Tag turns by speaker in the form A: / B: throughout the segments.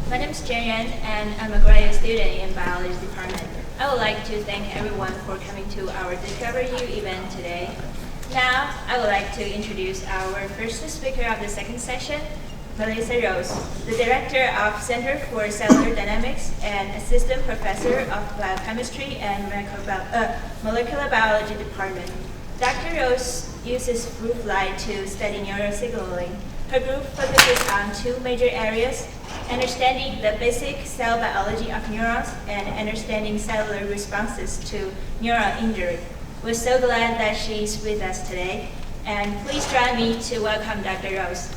A: My name is Jian, and I'm a graduate student in biology department. I would like to thank everyone for coming to our Discover You event today. Now, I would like to introduce our first speaker of the second session, Melissa Rose, the Director of Center for Cellular Dynamics and Assistant Professor of Biochemistry and Molecular Biology Department. Dr. Rose uses roof light to study neurosignaling. Her group focuses on two major areas: understanding the basic cell biology of neurons and understanding cellular responses to neural injury. We're so glad that she's with us today. And please join me to welcome Dr. Rose.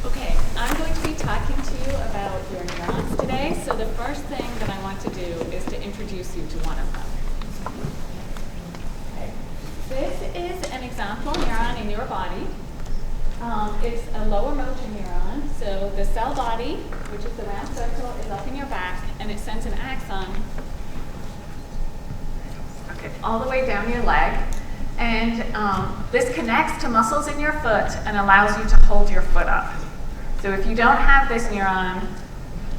B: Okay, I'm going to be talking to you about your neurons today. So the first thing that I want to do is to introduce you to one of them. This is an example neuron in your body. It's a lower motor neuron. So the cell body, which is the round circle, is up in your back, and it sends an axon all the way down your leg. And this connects to muscles in your foot and allows you to hold your foot up. So if you don't have this neuron,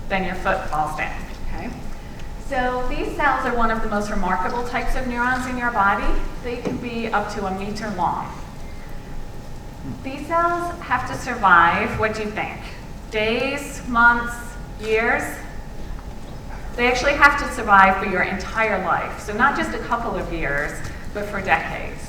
B: then your foot falls down. Okay? So these cells are one of the most remarkable types of neurons in your body. They can be up to 1 meter long. These cells have to survive, what do you think? Days, months, years? They actually have to survive for your entire life. So not just a couple of years, but for decades.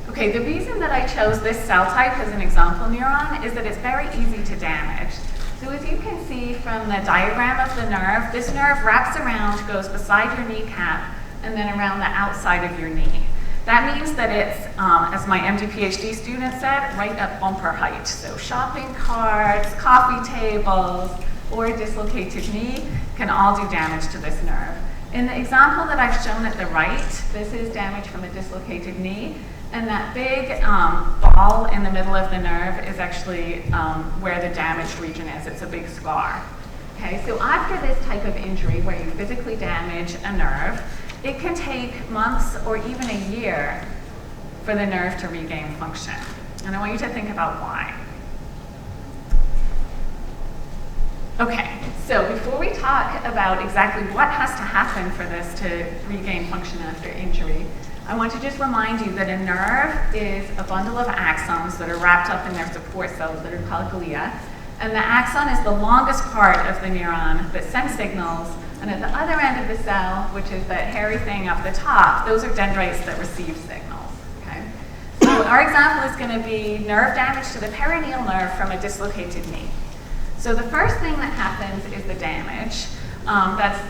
B: Okay, the reason that I chose this cell type as an example neuron is that it's very easy to damage. So as you can see from the diagram of the nerve, this nerve wraps around, goes beside your kneecap, and then around the outside of your knee. That means that it's, as my MD PhD student said, right at bumper height. So shopping carts, coffee tables, or a dislocated knee can all do damage to this nerve. In the example that I've shown at the right, this is damage from a dislocated knee. And that big ball in the middle of the nerve is actually where the damaged region is. It's a big scar. Okay, so after this type of injury where you physically damage a nerve, it can take months or even a year for the nerve to regain function. And I want you to think about why. Okay, so before we talk about exactly what has to happen for this to regain function after injury, I want to just remind you that a nerve is a bundle of axons that are wrapped up in their support cells that are called glia. And the axon is the longest part of the neuron that sends signals. And at the other end of the cell, which is that hairy thing up the top, those are dendrites that receive signals. Okay? So our example is going to be nerve damage to the perineal nerve from a dislocated knee. So the first thing that happens is the damage. That's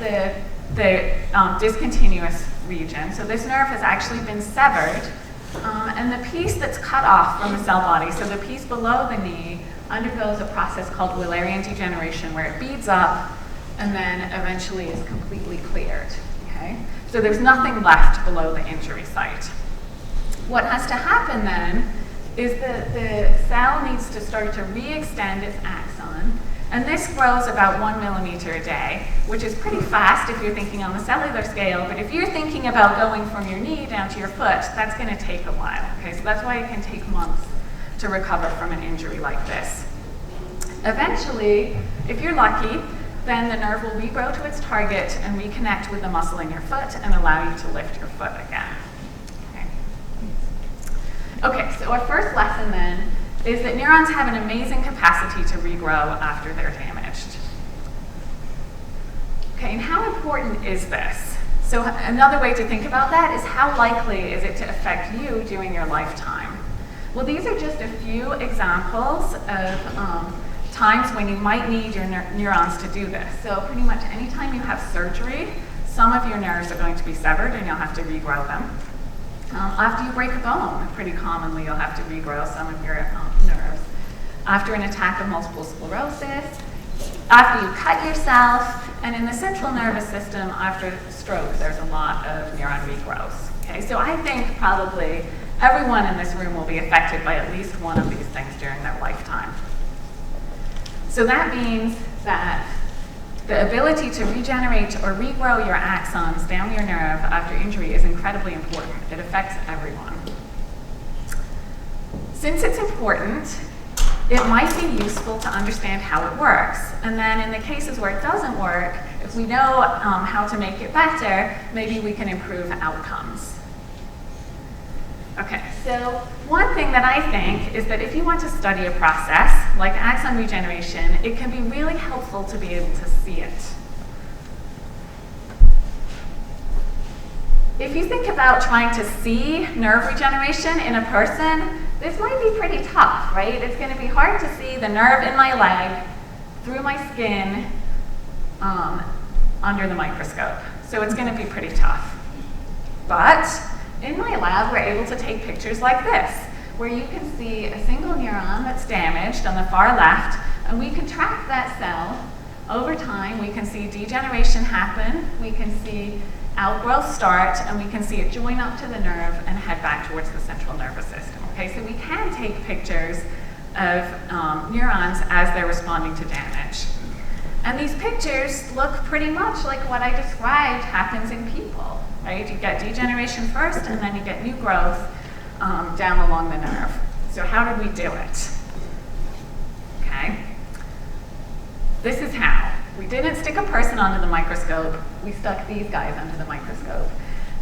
B: the discontinuous region. So this nerve has actually been severed, and the piece that's cut off from the cell body, so the piece below the knee, undergoes a process called Wallerian degeneration, where it beads up and then eventually is completely cleared. Okay? So there's nothing left below the injury site. What has to happen then is that the cell needs to start to re-extend its axon. And this grows about 1 millimeter a day, which is pretty fast if you're thinking on the cellular scale, but if you're thinking about going from your knee down to your foot, that's going to take a while. Okay, so that's why it can take months to recover from an injury like this. Eventually, if you're lucky, then the nerve will regrow to its target and reconnect with the muscle in your foot and allow you to lift your foot again. Okay, so our first lesson then is that neurons have an amazing capacity to regrow after they're damaged. Okay, and how important is this? So another way to think about that is how likely is it to affect you during your lifetime? Well, these are just a few examples of times when you might need your neurons to do this. So pretty much anytime you have surgery, some of your nerves are going to be severed and you'll have to regrow them. After you break a bone, pretty commonly you'll have to regrow some of your nerves. After an attack of multiple sclerosis, after you cut yourself, and in the central nervous system after stroke, there's a lot of neuron regrowths. Okay, so I think probably everyone in this room will be affected by at least one of these things during their lifetime. So that means that the ability to regenerate or regrow your axons down your nerve after injury is incredibly important. It affects everyone. Since it's important, it might be useful to understand how it works. And then in the cases where it doesn't work, if we know how to make it better, maybe we can improve outcomes. Okay, so one thing that I think is that if you want to study a process like axon regeneration, it can be really helpful to be able to see it. If you think about trying to see nerve regeneration in a person, this might be pretty tough, right? It's going to be hard to see the nerve in my leg through my skin under the microscope. So it's going to be pretty tough. But in my lab, we're able to take pictures like this, where you can see a single neuron that's damaged on the far left, and we can track that cell over time. We can see degeneration happen, we can see outgrowth start, and we can see it join up to the nerve and head back towards the central nervous system. Okay, so we can take pictures of neurons as they're responding to damage. And these pictures look pretty much like what I described happens in people, right? You get degeneration first, and then you get new growth down along the nerve. So how did we do it? Okay, this is how. We didn't stick a person under the microscope, we stuck these guys under the microscope.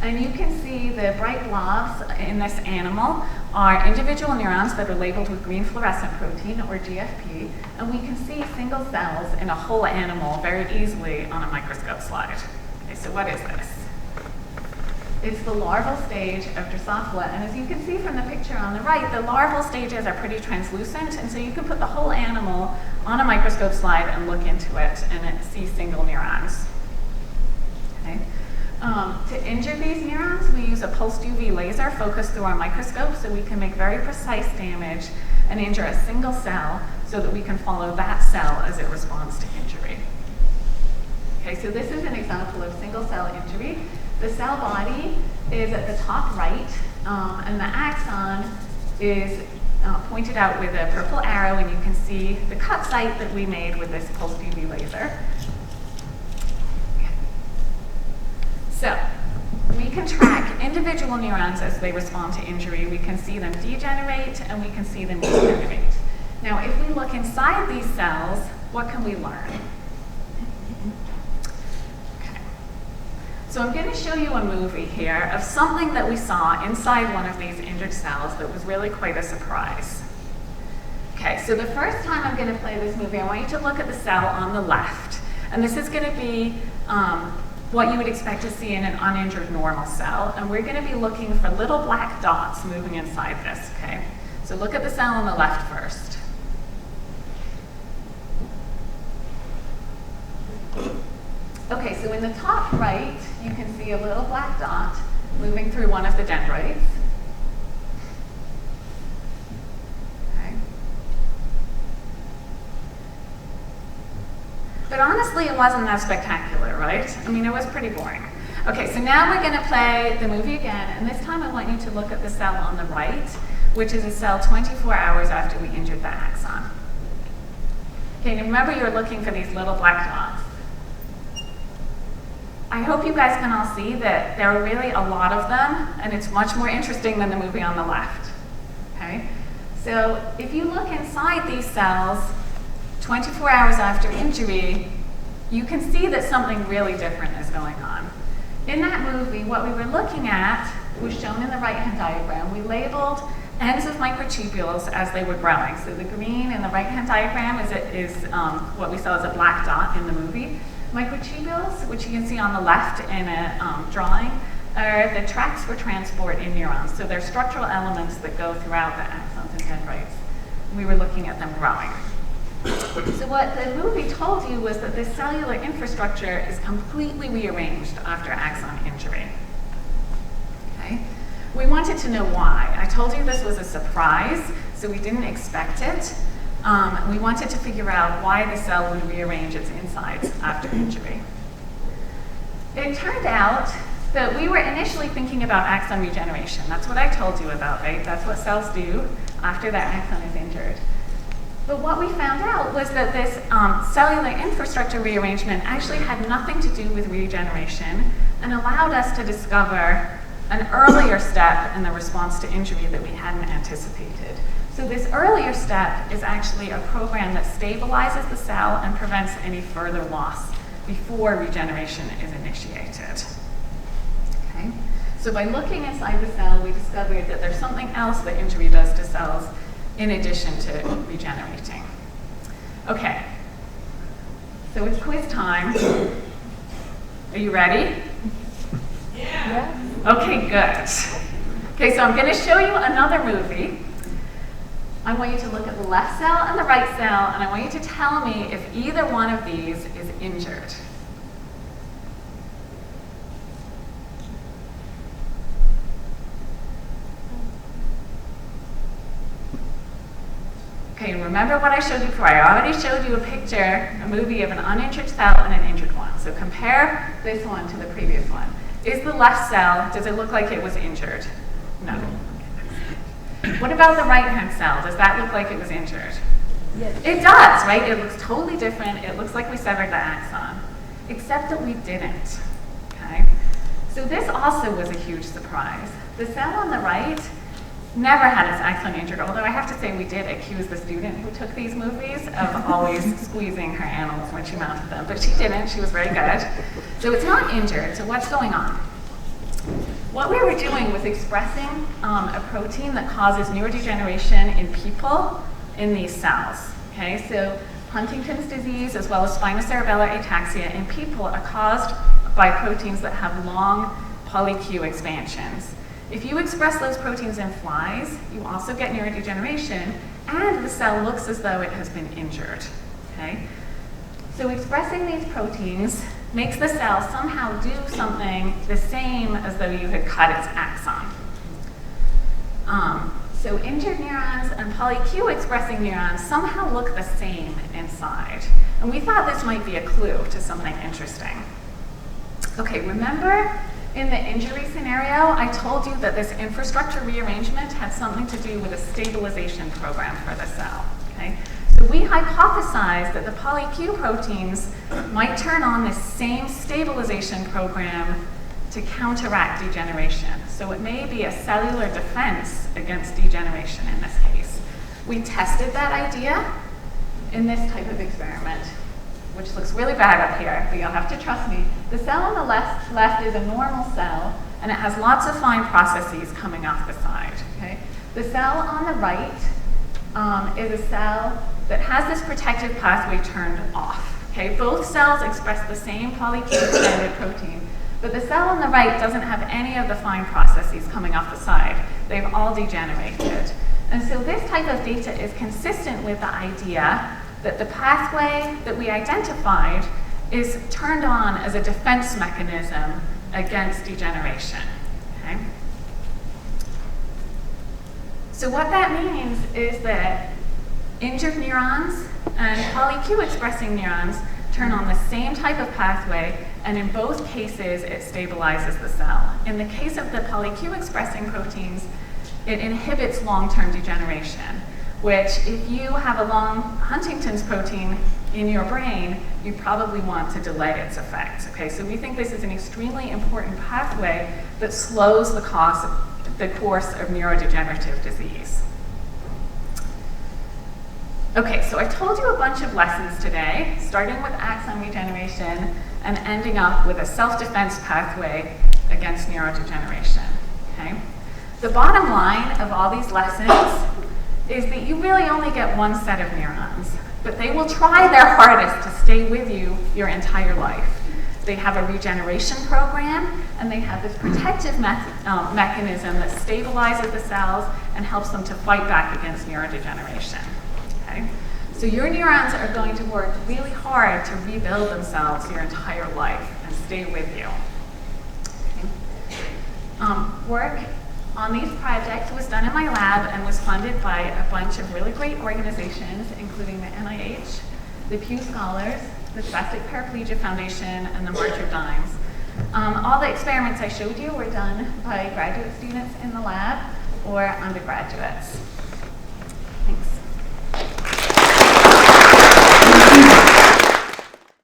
B: And you can see the bright blobs in this animal are individual neurons that are labeled with green fluorescent protein, or GFP, and we can see single cells in a whole animal very easily on a microscope slide. Okay, so what is this? It's the larval stage of Drosophila, and as you can see from the picture on the right, the larval stages are pretty translucent, and so you can put the whole animal on a microscope slide and look into it and see single neurons. Okay. To injure these neurons, we use a pulsed UV laser focused through our microscope so we can make very precise damage and injure a single cell so that we can follow that cell as it responds to injury. Okay, so this is an example of single cell injury. The cell body is at the top right, and the axon is pointed out with a purple arrow, and you can see the cut site that we made with this pulsed UV laser. So we can track individual neurons as they respond to injury. We can see them degenerate, and we can see them regenerate. Now, if we look inside these cells, what can we learn? Okay. So I'm going to show you a movie here of something that we saw inside one of these injured cells that was really quite a surprise. Okay, so the first time I'm going to play this movie, I want you to look at the cell on the left. And this is going to be what you would expect to see in an uninjured normal cell. And we're going to be looking for little black dots moving inside this, okay? So look at the cell on the left first. Okay, so in the top right, you can see a little black dot moving through one of the dendrites. But honestly, it wasn't that spectacular, right? I mean, it was pretty boring. Okay, so now we're going to play the movie again, and this time I want you to look at the cell on the right, which is a cell 24 hours after we injured the axon. Okay, and remember you're looking for these little black dots. I hope you guys can all see that there are really a lot of them, and it's much more interesting than the movie on the left. Okay? So if you look inside these cells, 24 hours after injury, you can see that something really different is going on. In that movie, what we were looking at was shown in the right-hand diagram. We labeled ends of microtubules as they were growing. So the green in the right-hand diagram is what we saw as a black dot in the movie. Microtubules, which you can see on the left in a drawing, are the tracks for transport in neurons. So they're structural elements that go throughout the axons and dendrites. We were looking at them growing. So what the movie told you was that this cellular infrastructure is completely rearranged after axon injury. Okay? We wanted to know why. I told you this was a surprise, so we didn't expect it. We wanted to figure out why the cell would rearrange its insides after injury. It turned out that we were initially thinking about axon regeneration. That's what I told you about, right? That's what cells do after that axon is injured. But what we found out was that this cellular infrastructure rearrangement actually had nothing to do with regeneration and allowed us to discover an earlier step in the response to injury that we hadn't anticipated. So this earlier step is actually a program that stabilizes the cell and prevents any further loss before regeneration is initiated. Okay? So by looking inside the cell, we discovered that there's something else that injury does to cells in addition to regenerating. Okay, so it's quiz time. Are you ready?
A: Yeah.
B: Okay, good. Okay, so I'm going to show you another movie. I want you to look at the left cell and the right cell, and I want you to tell me if either one of these is injured. Okay, and remember what I showed you before. I already showed you a picture, a movie of an uninjured cell and an injured one. So compare this one to the previous one. Is the left cell, does it look like it was injured? No. What about the right-hand cell? Does that look like it was injured?
A: Yes.
B: It does, right? It looks totally different. It looks like we severed the axon, except that we didn't, okay? So this also was a huge surprise. The cell on the right never had its axon injured, although I have to say we did accuse the student who took these movies of always squeezing her animals when she mounted them, but she didn't. She was very good. So it's not injured. So what's going on? What we were doing was expressing a protein that causes neurodegeneration in people in these cells. Okay, so Huntington's disease as well as spinocerebellar ataxia in people are caused by proteins that have long poly-Q expansions. If you express those proteins in flies, you also get neurodegeneration, and the cell looks as though it has been injured. Okay? So expressing these proteins makes the cell somehow do something the same as though you had cut its axon. So injured neurons and poly-Q expressing neurons somehow look the same inside. And we thought this might be a clue to something interesting. Okay, remember in the injury scenario, I told you that this infrastructure rearrangement had something to do with a stabilization program for the cell. Okay? So we hypothesized that the poly-Q proteins might turn on this same stabilization program to counteract degeneration. So it may be a cellular defense against degeneration in this case. We tested that idea in this type of experiment, which looks really bad up here, but you'll have to trust me. The cell on the left is a normal cell, and it has lots of fine processes coming off the side. Okay? The cell on the right is a cell that has this protective pathway turned off. Okay? Both cells express the same poly-Q extended protein, but the cell on the right doesn't have any of the fine processes coming off the side. They've all degenerated. And so this type of data is consistent with the idea that the pathway that we identified is turned on as a defense mechanism against degeneration. Okay? So what that means is that injured neurons and poly-Q expressing neurons turn on the same type of pathway, and in both cases it stabilizes the cell. In the case of the poly-Q expressing proteins, it inhibits long-term degeneration, which if you have a long Huntington's protein in your brain, you probably want to delay its effect. Okay, so we think this is an extremely important pathway that slows the course of neurodegenerative disease. Okay, so I told you a bunch of lessons today, starting with axon regeneration and ending up with a self-defense pathway against neurodegeneration. Okay? The bottom line of all these lessons is that you really only get one set of neurons, but they will try their hardest to stay with you your entire life. They have a regeneration program, and they have this protective mechanism that stabilizes the cells and helps them to fight back against neurodegeneration. Okay? So your neurons are going to work really hard to rebuild themselves your entire life and stay with you. Okay? Work on these projects was done in my lab and was funded by a bunch of really great organizations, including the NIH, the Pew Scholars, the Spastic Paraplegia Foundation, and the March of Dimes. All the experiments I showed you were done by graduate students in the lab or undergraduates.